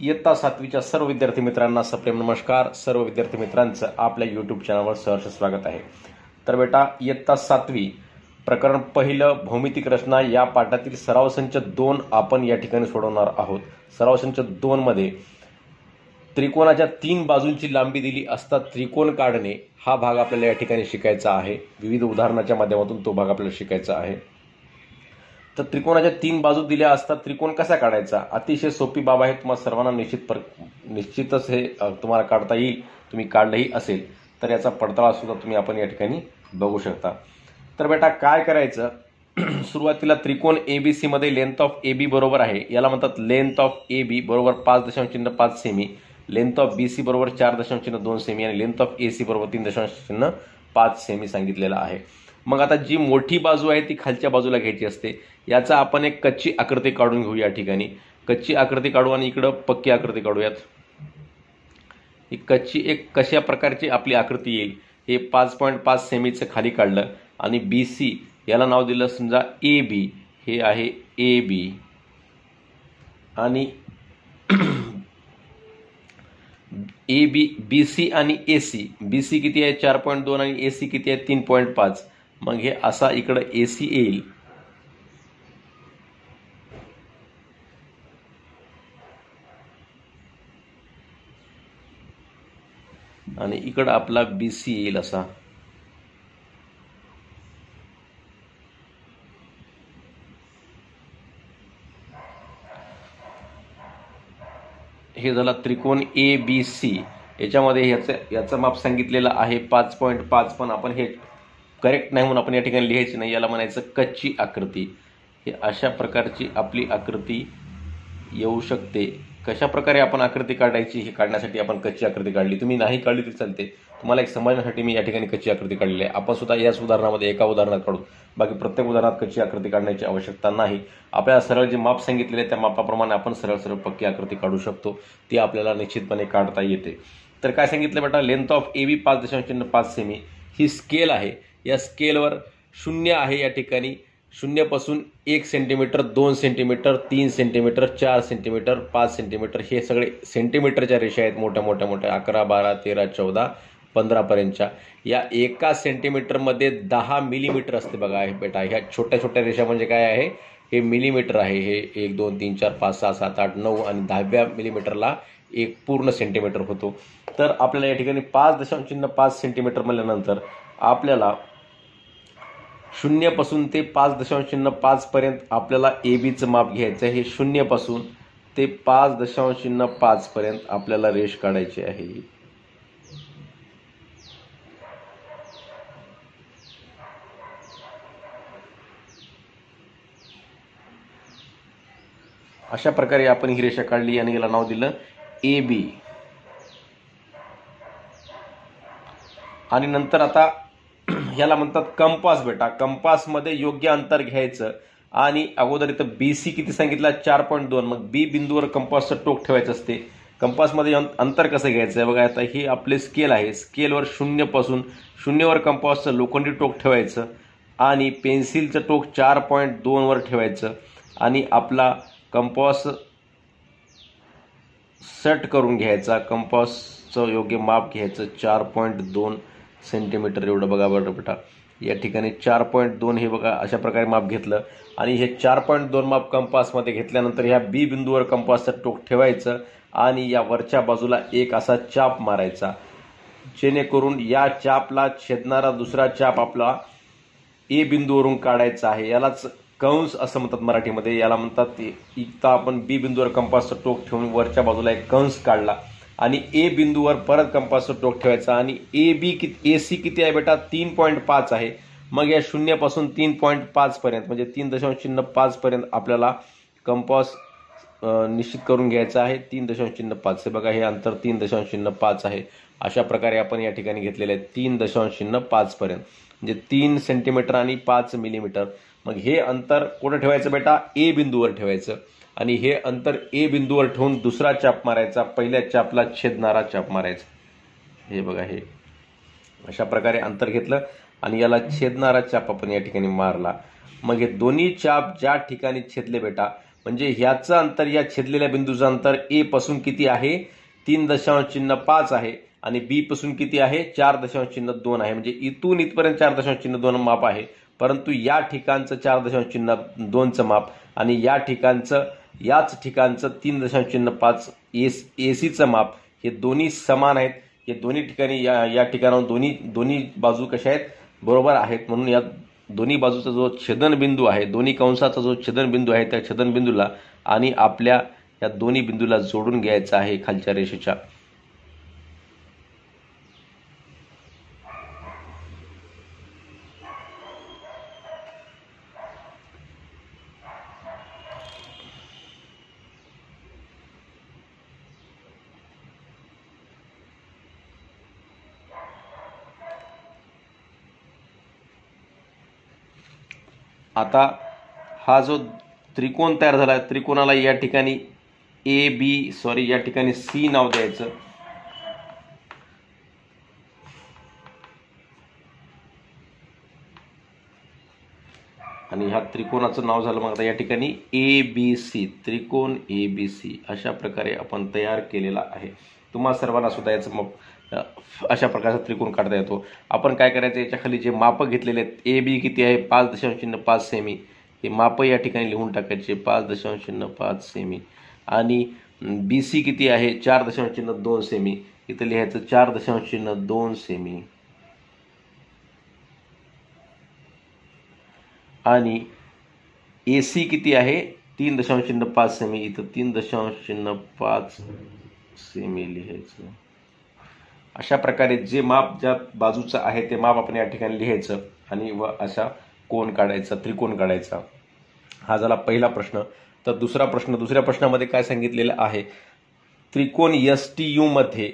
इयत्ता 7वीच्या सर्व विद्यार्थी मित्रांना सप्रेम नमस्कार। सर्व विद्यार्थी मित्रांचं आपल्या यूट्यूब चॅनलवर सहर्ष स्वागत आहे। तर बेटा, इयत्ता 7वी प्रकरण पहिलं भौमितिक रचना या पाठातील सराव संच 2 आपण या ठिकाणी सोडवणार आहोत। सराव संच 2 मध्ये त्रिकोणाच्या 3 बाजूंची लांबी दिली असता त्रिकोण काढणे हा भाग आपल्याला या ठिकाणी शिकायचा आहे। विविध उदाहरणाच्या माध्यमातून तो भाग आपल्याला शिकायचा आहे। तर त्रिकोणाच्या 3 बाजू दिल्या असता त्रिकोण कसा काढायचा, अतिशय सोपी बाब आहे। तुम्हाला सर्वांना निश्चितच हे तुम्हाला काढता येईल। तुम्ही काढलंही असेल तर याचा पडताळा सुद्धा तुम्ही आपण या ठिकाणी बघू शकता। तर बेटा काय करायचं, सुरुवातीला त्रिकोण एबीसी मध्ये लेंथ ऑफ एबी बरोबर आहे, याला म्हणतात लेंथ ऑफ एबी बरोबर 5.5 सेमी, लेंथ ऑफ बीसी बरोबर 4.2 सेमी आणि लेंथ ऑफ एसी बरोबर 3.5 सेमी सांगितलेला आहे। मग आता जी मोठी बाजू आहे ती खालच्या बाजूला घ्यायची असते। याचा आपण एक कच्ची आकृती काढून घेऊ। या ठिकाणी कच्ची आकृती काढू आणि इकडे पक्की आकृती काढूयात। ही कच्ची एक कशा प्रकारची आपली आकृती येईल, हे 5.5 सेमीचं खाली काढलं आणि बीसी याला नाव दिलं समजा AB, हे आहे AB आणि AB BC आणि AC, BC किती आहे 4.2 आणि AC किती आहे 3.5। मग हे असा इकडे AC येईल आणि इकडे आपला BC येईल असा। हे झाला त्रिकोण ABC। याच्यामध्ये याचं माप सांगितलेलं आहे 5.5, पण आपण हे करेक्ट नाही म्हणून आपण या ठिकाणी लिहायची नाही, याला म्हणायचं कच्ची आकृती। हे अशा प्रकारची आपली आकृती येऊ शकते। कशा प्रकारे आपण आकृती काढायची हे काढण्यासाठी आपण कच्ची आकृती काढली, तुम्ही नाही काढली तरी चालते। तुम्हाला एक समजण्यासाठी मी या ठिकाणी कच्ची आकृती काढलेली आहे। आपण सुद्धा याच उदाहरणामध्ये एका उदाहरणात काढू, बाकी प्रत्येक उदाहरणात कच्ची आकृती काढण्याची आवश्यकता नाही। आपल्याला सरळ जे माप सांगितलेले त्या मापाप्रमाणे आपण सरळ पक्की आकृती काढू शकतो, ती आपल्याला निश्चितपणे काढता येते। तर काय सांगितलं बेटा, length of AB 5.5 semi he scale आहे। या स्केलवर 0 आहे, या ठिकाणी 0 पासून 1 centimetre, 2 centimetre, 3 centimetre, 4 centimetre, 5 centimetre हे सगळे सेंटीमीटरच्या रेषा आहेत। मोठ्या 11, 12, 13, 14, 15 पर्यंतच्या। या एका सेंटीमीटरमध्ये 10 मिलीमीटर असते बघा बेटा। ह्या छोट्या छोट्या रेषा म्हणजे काय आहे, हे मिलीमीटर आहे। हे 1 2 3 4 5 6 7 8 9 आणि 10व्या मिलीमीटरला एक पूर्ण सेंटीमीटर होतो। तर आपल्याला या ठिकाणी 5.5 सेंटीमीटर म्हणल्यानंतर आपल्याला 0 पासून ते 5.5 पर्यंत आपल्याला एबीचं माप घ्यायचं आहे। 0 पासून ते 5.5 पर्यंत आपल्याला रेष काढायची आहे। अशा प्रकारे आपण ही रेषा काढली आणि याला नाव दिलं AB। आणि नंतर आता याला म्हणतात कंपास बेटा। कंपास मध्ये योग्य अंतर घ्यायचं आणि अगोदर इथं BC किती सांगितलं 4.2, मग B बिंदूवर कंपासचं टोक ठेवायचं असते। कंपास मध्ये अंतर कसं घ्यायचं बघा, आता ही आपले स्केल आहे। स्केलवर 0 पासून 0 वर कंपासचं लोखंडी टोक ठेवायचं आणि पेन्सिलचं टोक 4.2 वर ठेवायचं आणि आपला कंपास सेट करून घ्यायचा। कंपासचं योग्य माप घ्यायचं 4.2 सेंटीमीटर एवढं बघा बरं बेटा। या ठिकाणी 4.2 हे बघा अशा प्रकारे माप घेतलं आणि हे 4.2 माप कंपासमध्ये घेतल्यानंतर ह्या B बिंदूवर कंपासचं टोक ठेवायचं आणि या वरच्या बाजूला एक असा चाप मारायचा, जेणेकरून या चापला छेदणारा दुसरा चाप आपला A बिंदूवरून काढायचा आहे। यालाच कंस असं म्हणतात मराठीमध्ये। याला म्हणतात इथं आपण B बिंदूवर कंपासचं टोक ठेवून वरच्या बाजूला एक कंस काढला आणि A बिंदूवर परत कंपासचं टोक ठेवायचा आणि AC किती आहे बेटा 3.5 आहे। मग या 0 पासून 3.5 पर्यंत म्हणजे 3.5 पर्यंत आपल्याला कंपास निश्चित करून घ्यायचा आहे। 3.5 हे बघा, हे अंतर 3.5 आहे। अशा प्रकारे आपण या ठिकाणी घेतलेले आहे 3.5 पर्यंत, म्हणजे 3 सेंटीमीटर आणि 5 मिलीमीटर। मग हे अंतर कुठे ठेवायचं बेटा, A बिंदूवर ठेवायचं आणि हे अंतर A बिंदूवर ठेवून दुसरा चाप मारायचा, पहिल्या चापला छेदणारा चाप मारायचा। हे बघा, हे अशा प्रकारे अंतर घेतलं आणि याला छेदणारा चाप आपण या ठिकाणी मारला। मग हे दोन्ही चाप ज्या ठिकाणी छेदले बेटा, म्हणजे ह्याचं अंतर, या छेदलेल्या बिंदूचं अंतर ए पासून किती आहे, 3.5 आहे आणि बी पासून किती आहे, 4.2 आहे. म्हणजे इथून इथपर्यंत 4.2 माप आहे, परंतु या ठिकाणचं 4.2चं माप आणि या ठिकाणचं, याच ठिकाणचं 3.5 एसीचं माप हे दोन्ही समान आहेत. हे दोन्ही ठिकाणी या ठिकाणावर दोन्ही बाजू कशा आहेत, बरोबर आहेत. म्हणून या दोन्ही बाजूचा जो छेदनबिंदू आहे, दोन्ही कंसाचा जो छेदनबिंदू आहे, त्या छेदनबिंदूला आणि आपल्या या दोन्ही बिंदूला जोडून घ्यायचं आहे खालच्या रेषेच्या. आता हा जो त्रिकोण तयार झाला, त्रिकोणाला या ठिकाणी या ठिकाणी सी नाव द्यायचं. आणि ह्या त्रिकोणाचं नाव झालं मग आता या ठिकाणी ABC, त्रिकोण ABC अशा प्रकारे आपण तयार केलेला आहे. तुम्हा सर्वांना सुद्धा याचं मग अशा प्रकारचा त्रिकोण काढता येतो. आपण काय करायचं, याच्या खाली जे माप घेतलेले आहेत, AB किती आहे 5.05 सेमी, हे माप या ठिकाणी लिहून टाकायचे 5.05 सेमी. आणि BC किती आहे 4.2 सेमी, इथं लिहायचं 4.2 सेमी. आणि AC किती आहे 3.5 सेमी, इथं 3.5 सेमी लिहायचं. अशा प्रकारे जे माप ज्या बाजूचं आहे ते माप आपण या ठिकाणी लिहायचं आणि व असा कोन काढायचा, त्रिकोण काढायचा. हा झाला पहिला प्रश्न. तर दुसरा प्रश्न, दुसऱ्या प्रश्नामध्ये काय सांगितलेलं आहे, त्रिकोण STU मध्ये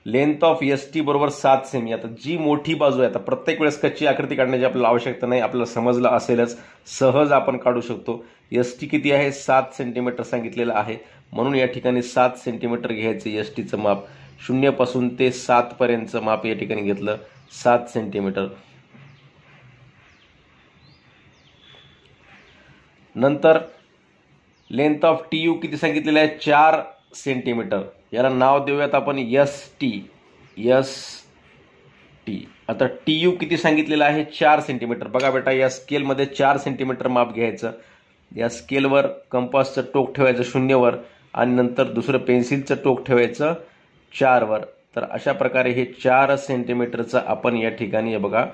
लेंथ ऑफ ST बरोबर 7 सेमी. आता जी मोठी बाजू आहे, आता प्रत्येक वेळेस कच्ची आकृती काढण्याची आपल्याला आवश्यकता नाही, आपल्याला समजलं असेलच, सहज आपण काढू शकतो. ST किती आहे 7 सेंटीमीटर सांगितलेलं आहे, म्हणून या ठिकाणी 7 सेंटीमीटर घ्यायचं STचं माप. 0 पासून ते 7 पर्यंतचं माप या ठिकाणी घेतलं 7 सेंटीमीटर. नंतर लेंथ ऑफ TU किती सांगितलेलं आहे 4 सेंटीमीटर. याला नाव देऊयात आपण ST. आता TU किती सांगितलेलं आहे 4 सेंटीमीटर. बघा बेटा, या स्केलमध्ये 4 सेंटीमीटर माप घ्यायचं. या स्केलवर कंपासचं टोक ठेवायचं 0 वर आणि नंतर दुसरं पेन्सिलचं टोक ठेवायचं 4 वर. तर अशा प्रकारे हे 4 सेंटीमीटरचं आपण या ठिकाणी हे बघा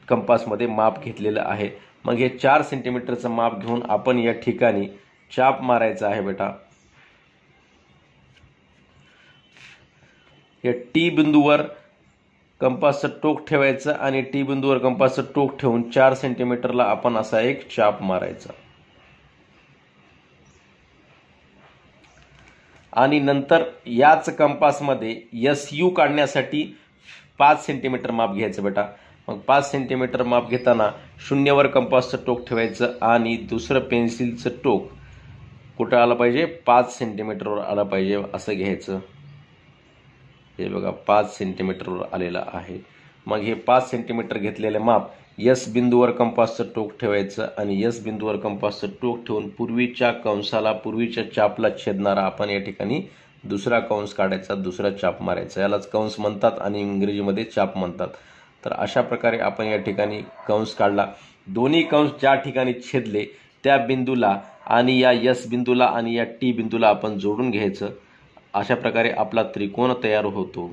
कंपासमध्ये माप घेतलेलं आहे. मग हे 4 सेंटीमीटरचं माप घेऊन आपण या ठिकाणी चाप मारायचा आहे बेटा. या T बिंदूवर कंपासचं टोक ठेवायचं आणि T बिंदूवर कंपासचं टोक ठेवून 4 सेंटीमीटरला आपण असा एक चाप मारायचा. आणि नंतर याच कंपासमध्ये SU काढण्यासाठी 5 सेंटीमीटर माप घ्यायचं बेटा. मग 5 सेंटीमीटर माप घेताना 0 वर कंपासचं टोक ठेवायचं आणि दुसरं पेन्सिलचं टोक कुठं आलं पाहिजे 5 सेंटीमीटरवर आलं पाहिजे असं घ्यायचं. हे बघा 5 सेंटीमीटरवर आलेलं आहे. मग हे 5 सेंटीमीटर घेतलेले माप S बिंदूवर कंपासचं टोक ठेवायचं आणि S बिंदूवर कंपासचं टोक ठेवून पूर्वीच्या कंसाला, पूर्वीच्या चापला छेदणारा आपण या ठिकाणी दुसरा कंस काढायचा, दुसरा चाप मारायचा. यालाच कंस म्हणतात आणि इंग्रजीमध्ये चाप म्हणतात. तर अशा प्रकारे आपण या ठिकाणी कंस काढला. दोन्ही कंस ज्या ठिकाणी छेदले त्या बिंदूला आणि या S बिंदूला आणि या T बिंदूला आपण जोडून घ्यायचं. अशा प्रकारे आपला त्रिकोण तयार होतो.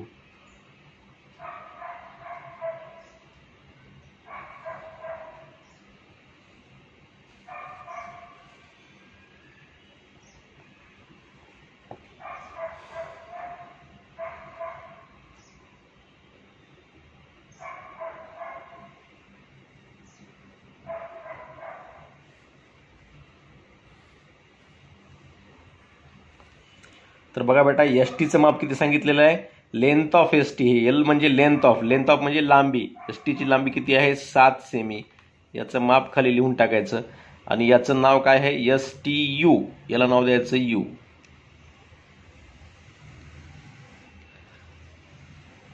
तर बघा बेटा, STचं माप किती सांगितलेलं आहे, लेंथ ऑफ ST, हे L म्हणजे लेंथ ऑफ म्हणजे लांबी. STची लांबी किती आहे 7 सेमी. याचं माप खाली लिहून टाकायचं आणि याचं नाव काय आहे STU, याला नाव द्यायचं U.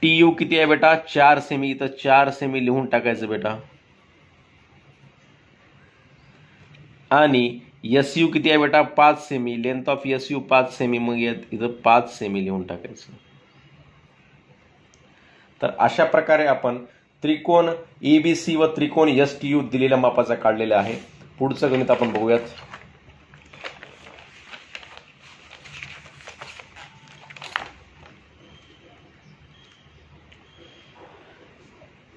TU किती आहे बेटा 4 सेमी, इथं 4 सेमी लिहून टाकायचं बेटा. आणि SU किती आहे बेटा 5 semi, length of SU 5 semi, मग इथं 5 सेमी लिहून टाकायचं. तर अशा प्रकारे आपण त्रिकोण ABC व त्रिकोण STU दिलेल्या मापाचा काढलेला आहे. पुढचं गणित आपण बघूयात.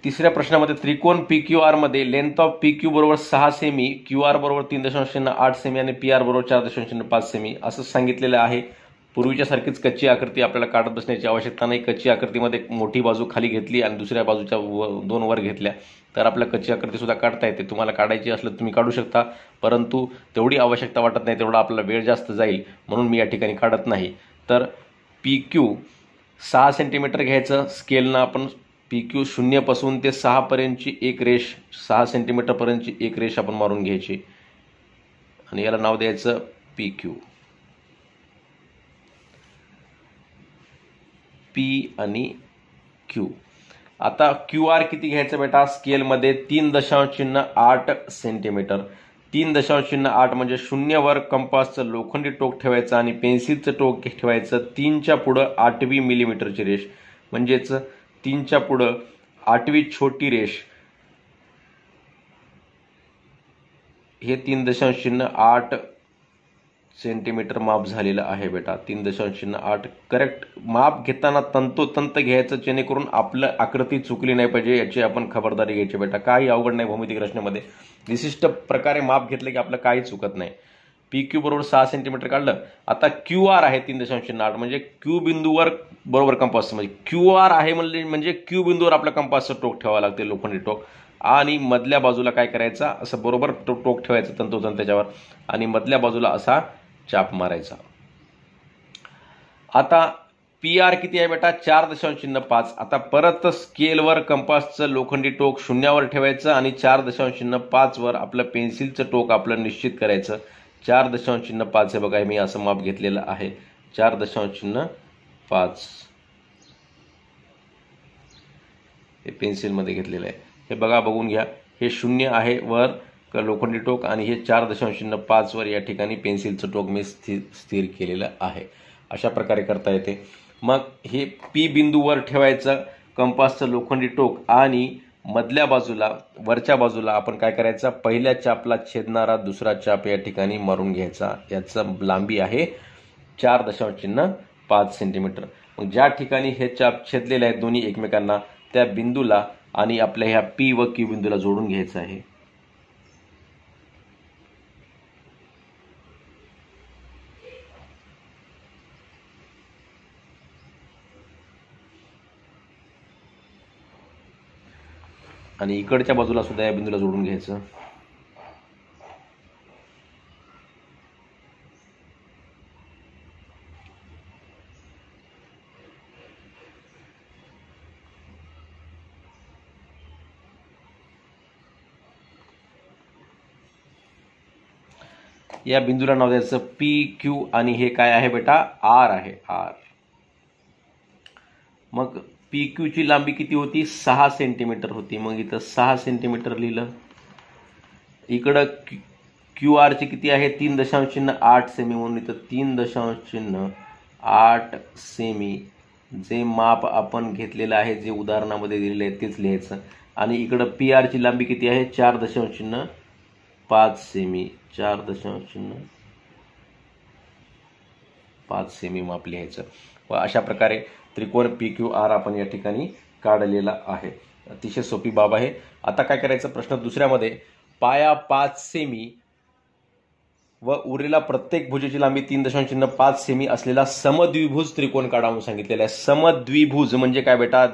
तिसऱ्या प्रश्नामध्ये त्रिकोण PQR मध्ये लेंथ ऑफ PQ बरोबर 6 सेमी, QR बरोबर 3.08 सेमी आणि PR बरोबर 4.05 सेमी असं सांगितलेलं आहे. पूर्वीच्या सारखीच कच्ची आकृती आपल्याला काढत बसण्याची आवश्यकता नाही. कच्ची आकृतीमध्ये मोठी बाजू खाली घेतली आणि दुसऱ्या बाजूच्या दोन वर घेतल्या तर आपल्याला कच्ची आकृती सुद्धा काढता येते. तुम्हाला काढायची असलं तुम्ही काढू शकता, परंतु तेवढी आवश्यकता वाटत नाही, तेवढा आपला वेळ जास्त जाईल म्हणून मी या ठिकाणी काढत नाही. तर PQ 6 सेंटीमीटर घ्यायचं. स्केलनं आपण PQ 0 पासून ते 6 पर्यंतची एक रेष, 6 सेंटीमीटर पर्यंतची एक रेष आपण मारून घ्यायची आणि याला नाव द्यायचं PQ. P आणि Q. आता QR किती घ्यायचं बेटा, स्केलमध्ये 3.8 सेंटीमीटर. 3.8 म्हणजे 0 वर कंपासचं लोखंडी टोक ठेवायचं आणि पेन्सिलचं टोक ठेवायचं 3च्या पुढं 8वी मिलीमीटरची रेष, म्हणजेच 3च्या पुढं 8वी छोटी रेष. हे 3.8 सेंटीमीटर माप झालेलं आहे बेटा. 3.8 करेक्ट माप घेताना तंतोतंत घ्यायचं, जेणेकरून आपलं आकृती चुकली नाही पाहिजे याची आपण खबरदारी घ्यायची बेटा. काही अवघड नाही भौमितिक रचनेमध्ये. विशिष्ट प्रकारे माप घेतलं की आपलं काही चुकत नाही. PQ बरोबर 6 सेंटीमीटर काढलं. आता QR आहे 3.8 म्हणजे Q बिंदूवर बरोबर कंपास, म्हणजे QR आहे म्हणजे Q बिंदूवर आपल्या कंपासचं टोक ठेवावं लागते, लोखंडी टोक. आणि मधल्या बाजूला काय करायचं, असं बरोबर टोक ठेवायचं तंतोतंत त्याच्यावर आणि मधल्या बाजूला असा चाप मारायचा. आता PR किती आहे बेटा 4.05. आता परत स्केलवर कंपासचं लोखंडी टोक 0 वर ठेवायचं आणि 4.05 वर आपलं पेन्सिलचं टोक आपलं निश्चित करायचं. 4.05 हे बघा, मी असं माप घेतलेलं आहे 4.05. हे पेन्सिलमध्ये घेतलेलं आहे. हे बघा, बघून घ्या. हे 0 आहे वर लोखंडी टोक आणि हे 4.05 वर या ठिकाणी पेन्सिलचं टोक मी स्थिर केलेलं आहे. अशा प्रकारे करता येते. मग हे P बिंदूवर ठेवायचं कंपासचं लोखंडी टोक आणि मधल्या बाजूला वरच्या बाजूला आपण काय करायचं, पहिल्या चापला छेदणारा दुसरा चाप या ठिकाणी मारून घ्यायचा. याचा लांबी आहे 4.5 सेंटीमीटर. मग ज्या ठिकाणी हे चाप छेदलेले आहेत दोन्ही एकमेकांना, त्या बिंदूला आणि आपल्या ह्या P व Q बिंदूला जोडून घ्यायचं आहे. आणि इकडच्या बाजूला सुद्धा या बिंदूला जोडून घ्यायचं. या बिंदूला नाव द्यायचं PQ आणि हे काय आहे बेटा R आहे, R. मग PQ ची लांबी किती होती 6 सेंटीमीटर होती. मग इथं 6 सेंटीमीटर लिहिलं. इकडं QR ची किती आहे 3.8 सेमी, म्हणून इथं 3.8 सेमी जे माप आपण घेतलेलं आहे, जे उदाहरणामध्ये दिलेलं आहे तेच लिहायचं. आणि इकडं PR ची लांबी किती आहे 4.5 सेमी, 4.5 सेमी माप लिहायचं. व अशा प्रकारे त्रिकोण PQR आपण या ठिकाणी काढलेला आहे. अतिशय सोपी बाब आहे. आता काय करायचं, प्रश्न दुसऱ्यामध्ये पाया 5 सेमी व उरलेला प्रत्येक भुजाची लांबी 3.5 सेमी असलेला समद्विभुज त्रिकोण काढा म्हणून सांगितलेला आहे. समद्विभुज म्हणजे काय बेटा,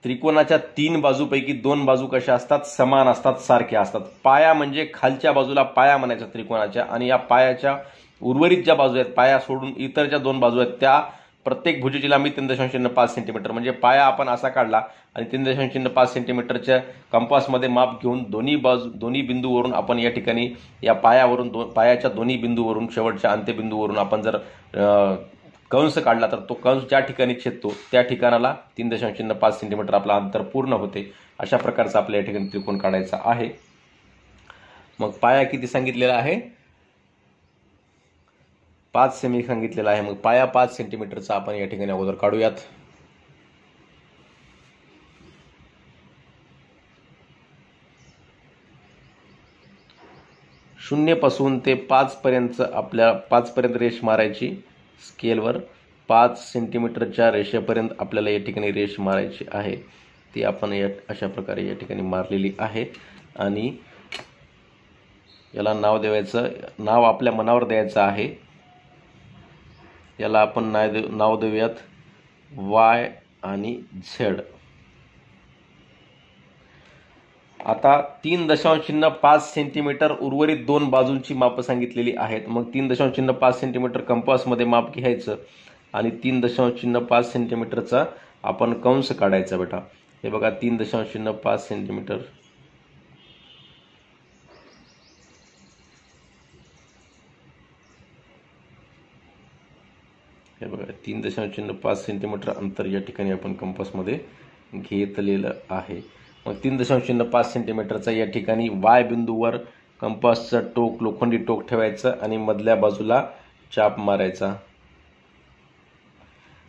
त्रिकोणाच्या 3 बाजूपैकी 2 बाजू कशा असतात, समान असतात, सारख्या असतात. पाया म्हणजे खालच्या बाजूला पाया म्हणायचा त्रिकोणाच्या, आणि या पायाच्या उर्वरित ज्या बाजू आहेत, पाया सोडून इतर ज्या 2 बाजू आहेत, त्या प्रत्येक भुजाची लांबी 3.5 सेंटीमीटर. म्हणजे पाया आपण असा काढला आणि 3.5 सेंटीमीटरच्या कंपासमध्ये माप घेऊन दोन्ही बिंदूवरून आपण या ठिकाणी या पायावरून पायाच्या दोन्ही बिंदूवरून शेवटच्या अंत्यबिंदूवरून आपण जर कंस काढला तर तो कंस ज्या ठिकाणी छेदतो त्या ठिकाणाला 3.5 सेंटीमीटर आपला अंतर पूर्ण होते. अशा प्रकारचा आपल्या या ठिकाणी त्रिकोण काढायचा आहे. मग पाया किती सांगितलेला आहे 5 सेमी सांगितलेला आहे. मग पाया 5 सेंटीमीटरचा आपण या ठिकाणी अगोदर काढूयात. शून्यपासून ते 5 पर्यंत आपल्या 5 पर्यंत रेष मारायची. स्केलवर 5 सेंटीमीटरच्या रेषेपर्यंत आपल्याला या ठिकाणी रेष मारायची आहे. ती आपण अशा प्रकारे या ठिकाणी मारलेली आहे. आणि याला नाव द्यायचं, नाव आपल्या मनावर द्यायचं आहे. याला आपण नाव देऊयात Y आणि Z. आता 3.5 सेंटीमीटर उर्वरित 2 बाजूंची माप सांगितलेली आहेत. मग 3.5 सेंटीमीटर कंपासमध्ये माप घ्यायचं आणि 3.5 सेंटीमीटरचा आपण कंस काढायचा बेटा. हे बघा 3.5 सेंटीमीटर. हे बघा 3.5 सेंटीमीटर अंतर या ठिकाणी आपण कंपासमध्ये घेतलेलं आहे. मग 3.5 सेंटीमीटरचा या ठिकाणी Y बिंदूवर कंपासचं टोक, लोखंडी टोक ठेवायचं आणि मधल्या बाजूला चाप मारायचा.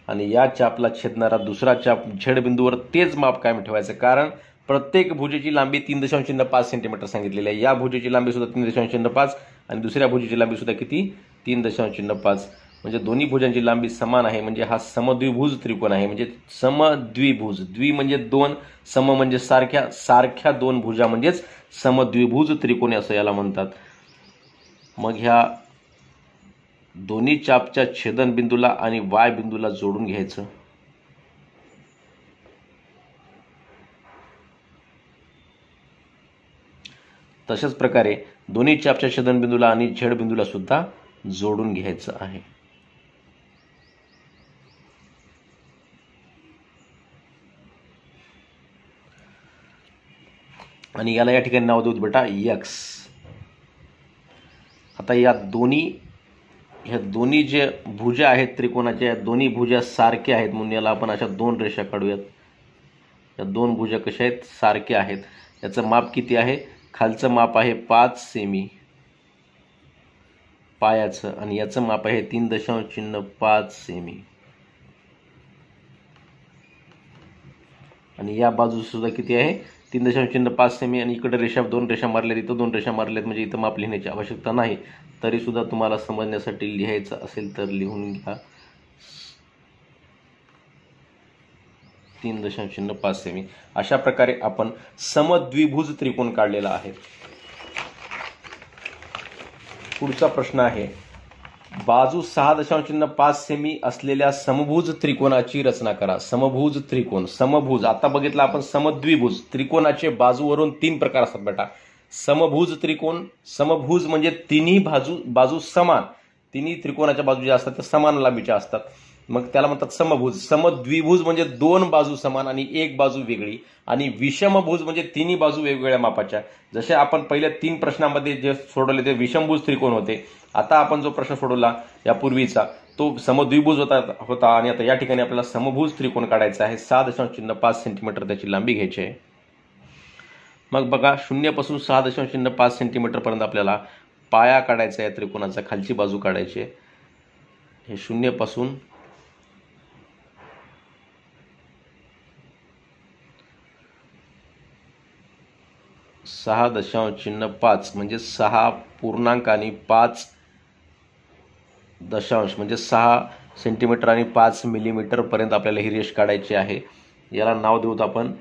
आणि या चापला छेदणारा दुसरा चाप Z बिंदूवर तेच माप कायम ठेवायचं, कारण प्रत्येक भुजेची लांबी 3.5 सेंटीमीटर सांगितलेली आहे. या भुजेची लांबी सुद्धा 3.5 आणि दुसऱ्या भुजेची लांबी सुद्धा किती 3.5. म्हणजे दोन्ही भुजांची लांबी समान आहे. म्हणजे हा समद्विभुज त्रिकोण आहे. म्हणजे समद्विभुज, द्वि म्हणजे 2, सम म्हणजे सारख्या, सारख्या 2 भुजा म्हणजेच समद्विभुज त्रिकोण असं याला म्हणतात. मग ह्या दोन्ही चापच्या छेदन बिंदूला आणि Y बिंदूला जोडून घ्यायचं. तशाच प्रकारे दोन्ही चापच्या छेदन बिंदूला आणि Z बिंदूला सुद्धा जोडून घ्यायचं आहे. आणि याला या ठिकाणी नाव देऊ बेटा X. आता ह्या दोन्ही जे भुजा आहेत त्रिकोणाच्या, या दोन्ही भुजा सारख्या आहेत म्हणून याला आपण अशा 2 रेषा काढूयात. या 2 भुजा कशा आहेत, सारख्या आहेत. याचं माप किती आहे, खालचं माप आहे 5 सेमी पायाचं आणि याचं माप आहे 3.5 सेमी. आणि या बाजू सुद्धा किती आहे 3.5 सेमी. आणि इकडे रेषा 2 रेषा मारल्यात, इथं 2 रेषा मारल्यात, म्हणजे इथं माप लिहिण्याची आवश्यकता नाही. तरी सुद्धा तुम्हाला समजण्यासाठी लिहायचं असेल तर लिहून घ्या 3.5 सेमी. अशा प्रकारे आपण समद्विभुज त्रिकोण काढलेला आहे. पुढचा प्रश्न आहे, बाजू 6.5 सेमी असलेल्या समभुज त्रिकोणाची रचना करा. समभुज त्रिकोण, समभुज, आता बघितलं आपण समद्विभुज त्रिकोणाचे बाजूवरून 3 प्रकार असतात बेटा. समभुज त्रिकोण, समभुज म्हणजे तिन्ही बाजू समान, तिन्ही त्रिकोणाच्या बाजू ज्या असतात त्या समान लांबीच्या असतात, मग त्याला म्हणतात समभुज. समद्विभुज म्हणजे 2 बाजू समान आणि 1 बाजू वेगळी. आणि विषमभुज म्हणजे तिन्ही बाजू वेगवेगळ्या मापाच्या. जसे आपण पहिल्या 3 प्रश्नांमध्ये जे सोडवले ते विषमभुज त्रिकोण होते. आता आपण जो प्रश्न सोडवला यापूर्वीचा तो समद्विभुज होता आणि आता या ठिकाणी आपल्याला समभुज त्रिकोण काढायचा आहे. 6.5 सेंटीमीटर त्याची लांबी घ्यायची आहे. मग बघा 0 पासून 6.5 सेंटीमीटर पर्यंत आपल्याला पाया काढायचा आहे त्रिकोणाचा, खालची बाजू काढायची आहे. हे 0 पासून 6.5 म्हणजे 6 पूर्णांक आणि 5 दशांश म्हणजे 6 सेंटीमीटर आणि 5 मिलीमीटर पर्यंत आपल्याला ही रेष काढायची आहे. याला नाव देऊत आपण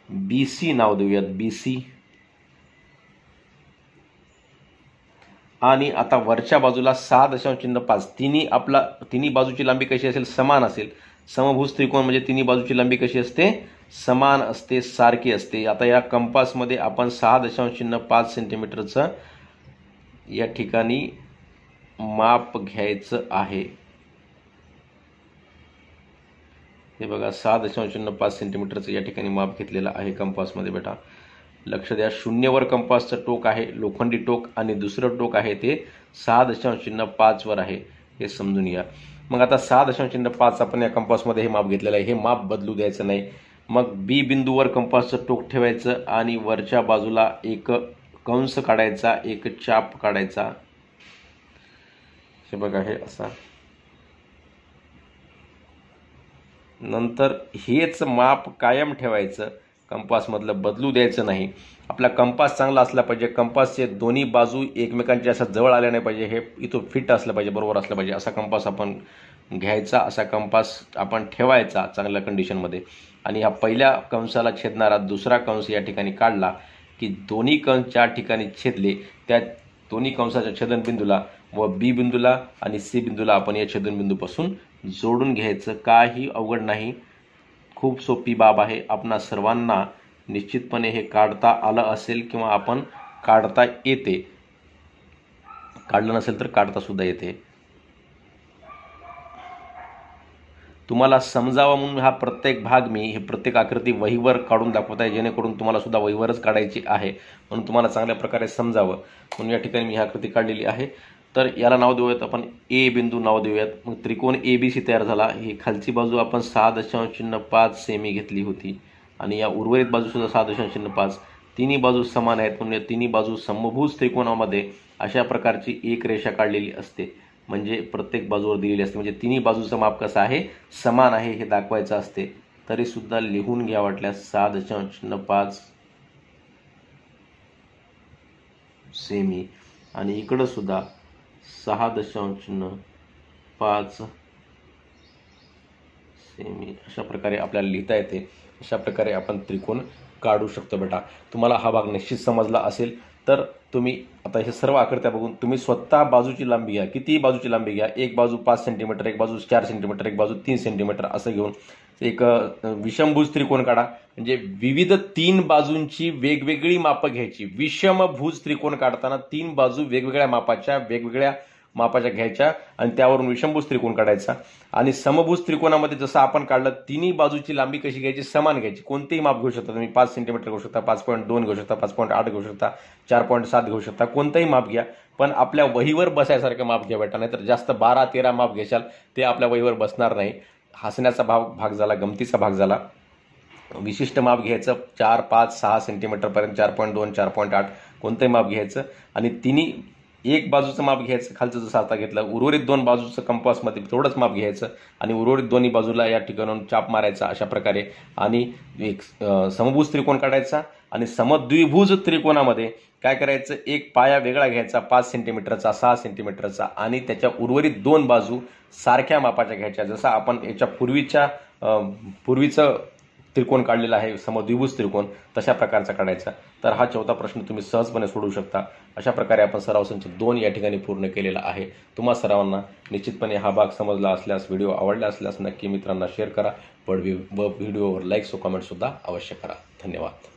BC नाव देऊयात, BC. आणि आता वरच्या बाजूला 6.5 तिन्ही बाजूची लांबी कशी असेल, समान असेल. समभुज त्रिकोण म्हणजे तिन्ही बाजूची लांबी कशी असते, समान असते, सारखी असते. आता या कंपासमध्ये आपण 6.5 सेंटीमीटरचं या ठिकाणी माप घ्यायचं आहे. हे बघा 6.5 सेंटीमीटरचं या ठिकाणी माप घेतलेलं आहे कंपासमध्ये बेटा. लक्ष द्या, 0 वर कंपासचं टोक आहे, लोखंडी टोक, आणि दुसरं टोक आहे ते 6.5 वर आहे, हे समजून घ्या. मग आता 6.5 आपण या कंपासमध्ये हे माप घेतलेलं आहे, हे माप बदलू द्यायचं नाही. मग B बिंदूवर कंपासचं टोक ठेवायचं आणि वरच्या बाजूला एक कंस काढायचा, एक चाप काढायचा. हे बघा, हे असा. नंतर हेच माप कायम ठेवायचं, कंपासमधलं बदलू द्यायचं नाही. आपला कंपास चांगला असला पाहिजे, कंपासचे दोन्ही बाजू एकमेकांच्या असं जवळ आल्या नाही पाहिजे, हे इथं फिट असलं पाहिजे, बरोबर असलं पाहिजे. असा कंपास आपण घ्यायचा, असा कंपास आपण ठेवायचा चांगल्या कंडिशनमध्ये. आणि ह्या पहिल्या कंसाला छेदणारा दुसरा कंस या ठिकाणी काढला की दोन्ही कंस ज्या ठिकाणी छेदले त्या दोन्ही कंसाच्या छेदनबिंदूला व बी बिंदूला आणि सी बिंदूला आपण या छेदनबिंदूपासून जोडून घ्यायचं. काही अवघड नाही, खूप सोपी बाब आहे. आपणा सर्वांना निश्चितपणे हे काढता आलं असेल किंवा आपण काढता येते. काढलं नसेल तर काढता सुद्धा येते. तुम्हाला समजावं म्हणून हा प्रत्येक भाग मी हे प्रत्येक आकृती वहीवर काढून दाखवत आहे, जेणेकरून तुम्हाला सुद्धा वहीवरच काढायची आहे, म्हणून तुम्हाला चांगल्या प्रकारे समजावं म्हणून या ठिकाणी मी ही आकृती काढलेली आहे. तर याला नाव देऊयात आपण ए बिंदू नाव देऊयात. मग त्रिकोण ABC तयार झाला. ही खालची बाजू आपण 6.05 सेमी घेतली होती आणि या उर्वरित बाजू सुद्धा 6.05. तिन्ही बाजू समान आहेत म्हणून या तिन्ही बाजू समभुज त्रिकोणामध्ये अशा प्रकारची एक रेषा काढलेली असते, म्हणजे प्रत्येक बाजूवर दिलेली असते. म्हणजे तिन्ही बाजूचं माप कसं आहे, समान आहे हे दाखवायचं असते. तरी सुद्धा लिहून घ्या वाटल्यास 6.05 सेमी आणि इकडं सुद्धा 6.5 सेमी. अशा प्रकारे आपल्याला लिहिता येते. अशा प्रकारे आपण त्रिकोण काढू शकतो. बेटा, तुम्हाला हा भाग निश्चित समजला असेल तर तुम्ही आता हे सर्व आकृत्या बघून तुम्ही स्वतः बाजूची लांबी घ्या. किती बाजूची लांबी घ्या, एक बाजू 5 सेंटीमीटर, एक बाजू 4 सेंटीमीटर, एक बाजू 3 सेंटीमीटर असं घेऊन एक विषमभुज त्रिकोण काढा. म्हणजे विविध 3 बाजूंची वेगवेगळी मापं घ्यायची. विषमभुज त्रिकोण काढताना 3 बाजू वेगवेगळ्या मापाच्या घ्यायच्या आणि त्यावरून विषमभुज त्रिकोण काढायचा. आणि समभुज त्रिकोणामध्ये जसं आपण काढलं तिन्ही बाजूची लांबी कशी घ्यायची, समान घ्यायची. कोणतेही माप घेऊ शकता तुम्ही. 5 सेंटीमीटर घेऊ शकता, 5.2 घेऊ शकता, 5.8 घेऊ शकता, 4.7 घेऊ शकता, कोणतंही माप घ्या. पण आपल्या वहीवर बसायसारखं माप घ्या बेटा, नाहीतर जास्त 12-13 माप घेशाल ते आपल्या वहीवर बसणार नाही. हसण्याचा भाग झाला, गमतीचा भाग झाला. विशिष्ट माप घ्यायचं 4, 5, 6 सेंटीमीटरपर्यंत, 4.2, 4.8 कोणतंही माप घ्यायचं आणि तिन्ही एक बाजूचं माप घ्यायचं खालचं जसं आता घेतलं. उर्वरित 2 बाजूचं कंपासमध्ये तेवढंच माप घ्यायचं आणि उर्वरित दोन्ही बाजूला या ठिकाणून चाप मारायचा अशा प्रकारे. आणि एक समभुज त्रिकोण काढायचा आणि समद्विभुज त्रिकोणामध्ये काय करायचं, एक पाया वेगळा घ्यायचा 5 सेंटीमीटरचा, 6 सेंटीमीटरचा आणि त्याच्या उर्वरित 2 बाजू सारख्या मापाच्या घ्यायच्या. जसं आपण याच्या पूर्वीचं त्रिकोण काढलेला आहे समद्विभुज त्रिकोण, तशा प्रकारचा काढायचा. तर हा 4था प्रश्न तुम्ही सहजपणे सोडवू शकता. अशा प्रकारे आपण सराव संच 2 या ठिकाणी पूर्ण केलेला आहे. तुम्हा सर्वांना निश्चितपणे हा भाग समजला असल्यास, व्हिडिओ आवडला असल्यास नक्की मित्रांना शेअर करा व व्हिडिओवर लाईक्स व कमेंट सुद्धा अवश्य करा. धन्यवाद.